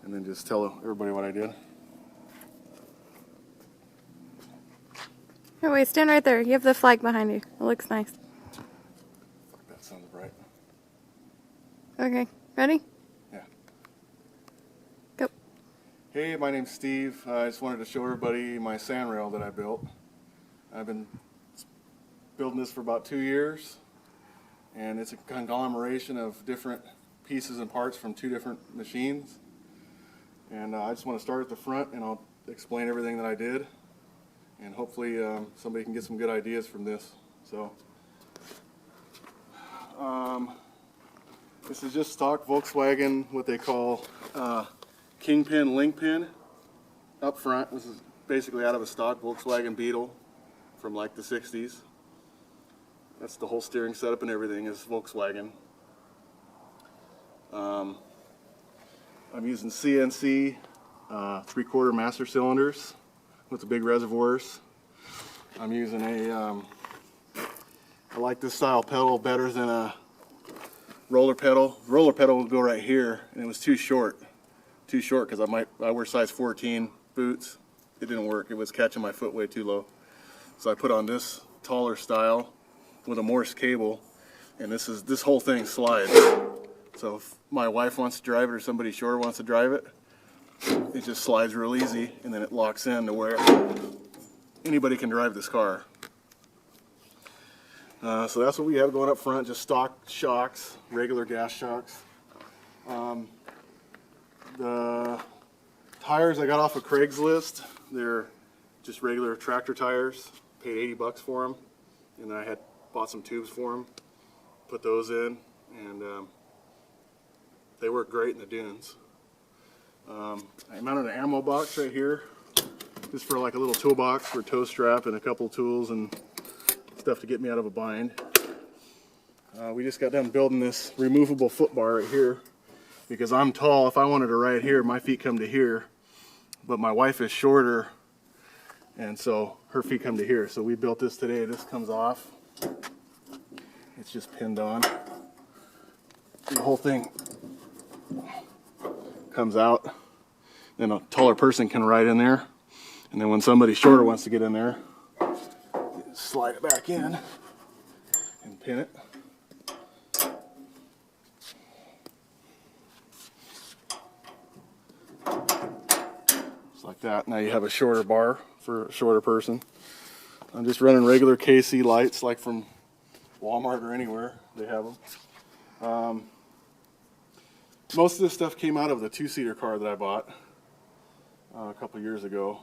and then just tell everybody what I did. Here, wait, stand right there. You have the flag behind you. It looks nice. Fuck, that sounds bright. Okay, ready? Yeah. Go. Hey, my name's Steve. I just wanted to show everybody my Sandrail that I built. I've been building this for about 2 years, and it's a conglomeration of different pieces and parts from 2 different machines. And I just want to start at the front, and I'll explain everything that I did, and hopefully somebody can get some good ideas from this. So this is just stock Volkswagen, what they call kingpin link pin up front. This is basically out of a stock Volkswagen Beetle from like the 60s. That's the whole steering setup and everything is Volkswagen. I'm using CNC 3/4 master cylinders with the big reservoirs. I'm using I like this style pedal better than a roller pedal. Roller pedal would go right here, and it was too short because I wear size 14 boots. It didn't work. It was catching my foot way too low. So I put on this taller style with a Morse cable, and this whole thing slides. So if my wife wants to drive it or somebody short wants to drive it, it just slides real easy, and then it locks in to where anybody can drive this car. So that's what we have going up front, just stock shocks, regular gas shocks. The tires I got off of Craigslist, they're just regular tractor tires, paid 80 bucks for them, and then I had bought some tubes for them, put those in, and they work great in the dunes. I mounted an ammo box right here, just for like a little toolbox for a tow strap and a couple tools and stuff to get me out of a bind. We just got done building this removable foot bar right here because I'm tall. If I wanted to ride here, my feet come to here, but my wife is shorter, and so her feet come to here. So we built this today. This comes off. It's just pinned on. And the whole thing comes out. Then a taller person can ride in there. And then when somebody shorter wants to get in there, slide it back in and pin it. Just like that. Now you have a shorter bar for a shorter person. I'm just running regular KC lights like from Walmart or anywhere. They have them. Most of this stuff came out of the 2-seater car that I bought a couple years ago.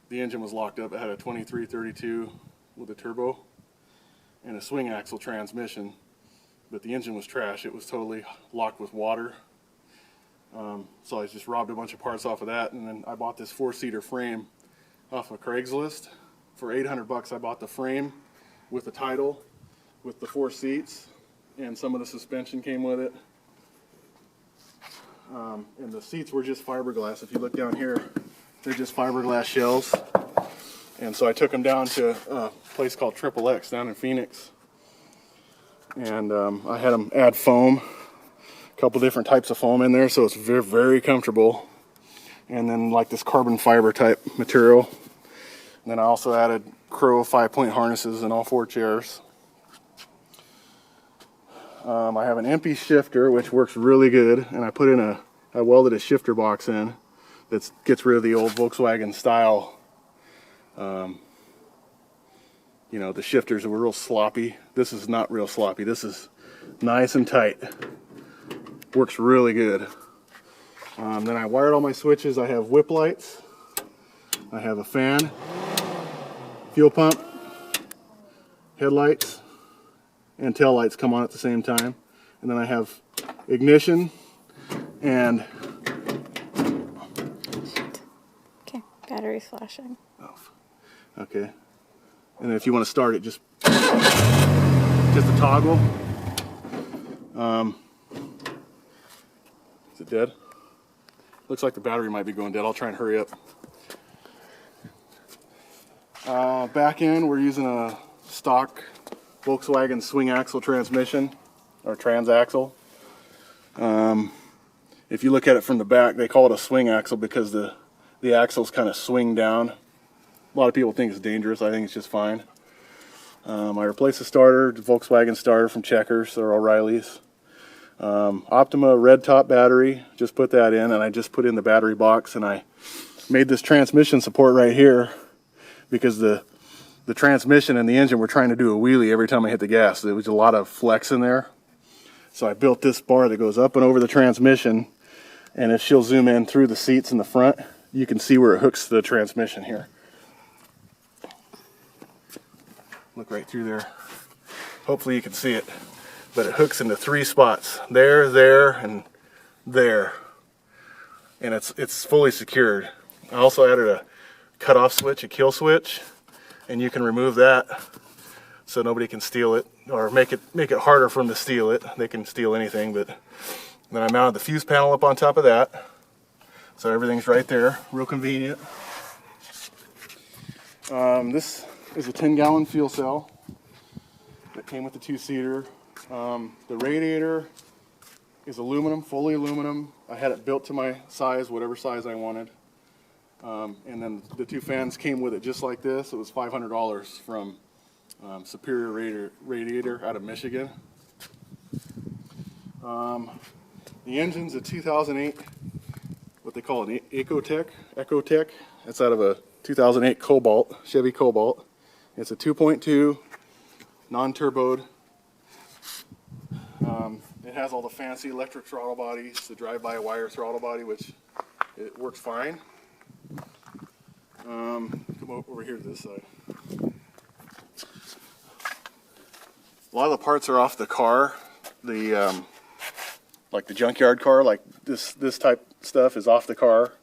The engine was locked up. It had a 2332 with a turbo and a swing axle transmission, but the engine was trash. It was totally locked with water. So I just robbed a bunch of parts off of that, and then I bought this 4-seater frame off of Craigslist. For 800 bucks I bought the frame with the title, with the 4 seats, and some of the suspension came with it. And the seats were just fiberglass. If you look down here, they're just fiberglass shells. And so I took them down to a place called Triple X down in Phoenix. And I had them add foam, a couple different types of foam in there, so it's very, very comfortable. And then like this carbon fiber type material. And then I also added Crow 5-point harnesses in all 4 chairs. I have an empty shifter, which works really good, and I welded a shifter box in that gets rid of the old Volkswagen style. You know, the shifters were real sloppy. This is not real sloppy. This is nice and tight. Works really good. Then I wired all my switches. I have whip lights. I have a fan, fuel pump, headlights, and tail lights come on at the same time. And then I have ignition and Okay, battery's flashing. oh, okay. And then if you want to start it, just a toggle. Is it dead? Looks like the battery might be going dead. I'll try and hurry up. Back end, we're using a stock Volkswagen swing axle transmission, or transaxle. if you look at it from the back, they call it a swing axle because the axles kind of swing down. A lot of people think it's dangerous. I think it's just fine. I replaced the starter, the Volkswagen starter from Checkers or O'Reilly's. Optima red top battery, just put that in, and I just put in the battery box, and I made this transmission support right here because the transmission and the engine were trying to do a wheelie every time I hit the gas. There was a lot of flex in there. So I built this bar that goes up and over the transmission, and if she'll zoom in through the seats in the front, you can see where it hooks the transmission here. Look right through there. Hopefully you can see it. But it hooks into 3 spots. There, and there. And it's fully secured. I also added a cutoff switch, a kill switch, and you can remove that so nobody can steal it, or make it harder for them to steal it. They can steal anything, but then I mounted the fuse panel up on top of that. So everything's right there, real convenient. This is a 10-gallon fuel cell that came with the 2-seater. The radiator is aluminum, fully aluminum. I had it built to my size, whatever size I wanted. And then the 2 fans came with it just like this. It was $500 from Superior Radiator out of Michigan. The engine's a 2008, what they call an Ecotec. It's out of a 2008 Cobalt, Chevy Cobalt. It's a 2.2, non-turboed. It has all the fancy electric throttle bodies, the drive-by-wire throttle body, which it works fine. Come over here to this side. A lot of the parts are off the car. Like the junkyard car, like this type stuff is off the car.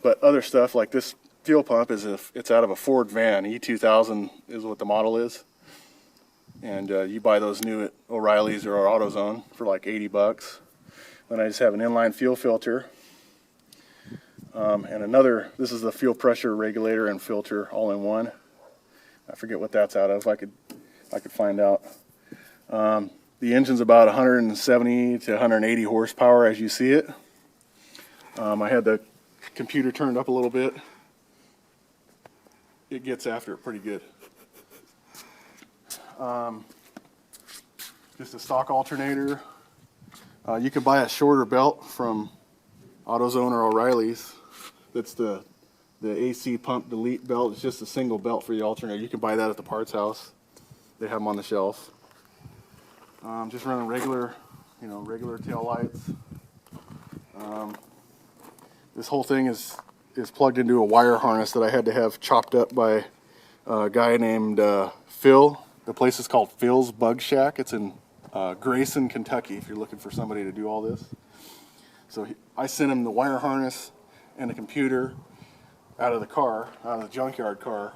But other stuff like this fuel pump it's out of a Ford van. E2000 is what the model is. And you buy those new at O'Reilly's or AutoZone for like 80 bucks. Then I just have an inline fuel filter. And this is the fuel pressure regulator and filter all in one. I forget what that's out of. I could find out. The engine's about 170 to 180 horsepower as you see it. I had the computer turned up a little bit. It gets after it pretty good. Just a stock alternator. You can buy a shorter belt from AutoZone or O'Reilly's. That's the AC pump delete belt. It's just a single belt for the alternator. You can buy that at the parts house. They have them on the shelf. Just running regular tail lights. This whole thing is plugged into a wire harness that I had to have chopped up by a guy named Phil. The place is called Phil's Bug Shack. It's in Grayson, Kentucky, if you're looking for somebody to do all this. So I sent him the wire harness and the computer out of the junkyard car.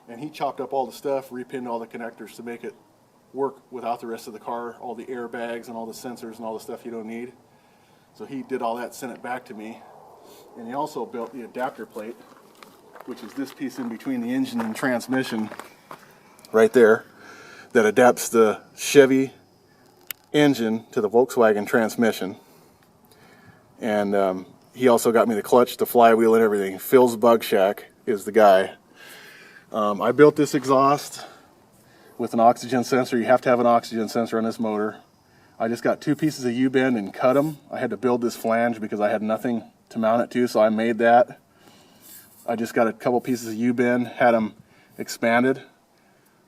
And he chopped up all the stuff, repinned all the connectors to make it work without the rest of the car, all the airbags and all the sensors and all the stuff you don't need. So he did all that, sent it back to me. And he also built the adapter plate, which is this piece in between the engine and transmission right there, that adapts the Chevy engine to the Volkswagen transmission. And he also got me the clutch, the flywheel, and everything. Phil's Bug Shack is the guy. I built this exhaust with an oxygen sensor. You have to have an oxygen sensor on this motor. I just got 2 pieces of U-bend and cut them. I had to build this flange because I had nothing to mount it to, so I made that. I just got a couple pieces of U-bend, had them expanded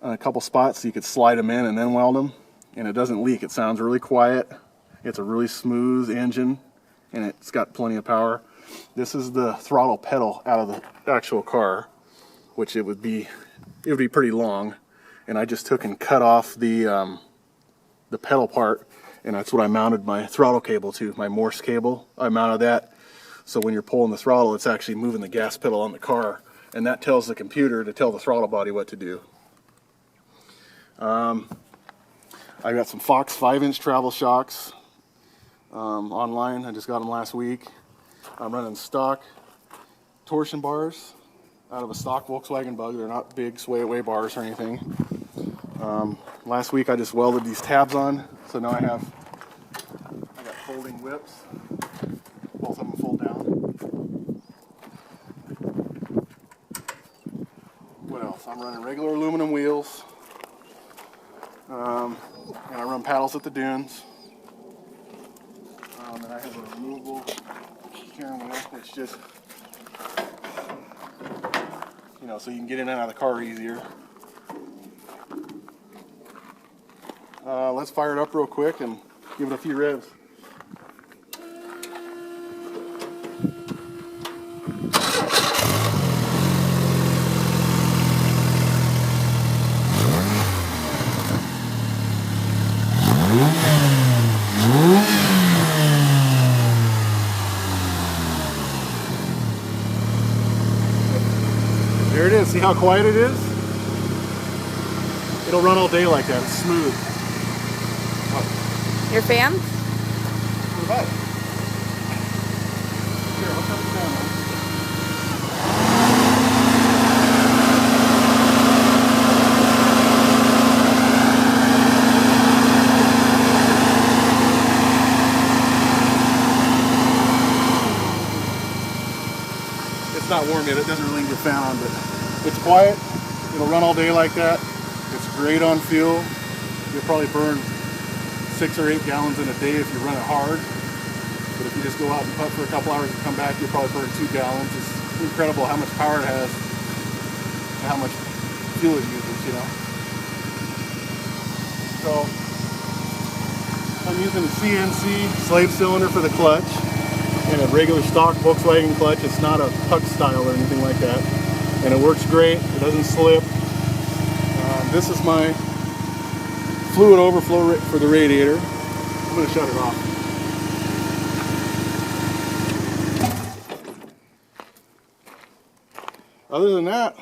on a couple spots so you could slide them in and then weld them. And it doesn't leak. It sounds really quiet. It's a really smooth engine, and it's got plenty of power. This is the throttle pedal out of the actual car, which it would be pretty long. And I just took and cut off the pedal part, and that's what I mounted my throttle cable to, my Morse cable. I mounted that so when you're pulling the throttle, it's actually moving the gas pedal on the car, and that tells the computer to tell the throttle body what to do. I got some Fox 5-inch travel shocks online. I just got them last week. I'm running stock torsion bars out of a stock Volkswagen Bug. They're not big sway-away bars or anything. Last week I just welded these tabs on, so now I got folding whips. Both of them fold down. What else? I'm running regular aluminum wheels. And I run paddles at the dunes. And I have a removable steering wheel, which just, you know, so you can get in and out of the car easier. Let's fire it up real quick and give it a few revs. There it is. See how quiet it is? It'll run all day like that. It's smooth. Your fans? What about it? Here, let's have it down, man. It's not warm yet. It doesn't really need a fan on, but it's quiet. It'll run all day like that. It's great on fuel. You'll probably burn 6 or 8 gallons in a day if you run it hard. But if you just go out and putt for a couple hours and come back, you'll probably burn 2 gallons. It's incredible how much power it has and how much fuel it uses, you know. So I'm using a CNC slave cylinder for the clutch and a regular stock Volkswagen clutch. It's not a puck style or anything like that. And it works great. It doesn't slip. This is my fluid overflow for the radiator. I'm going to shut it off. Other than that,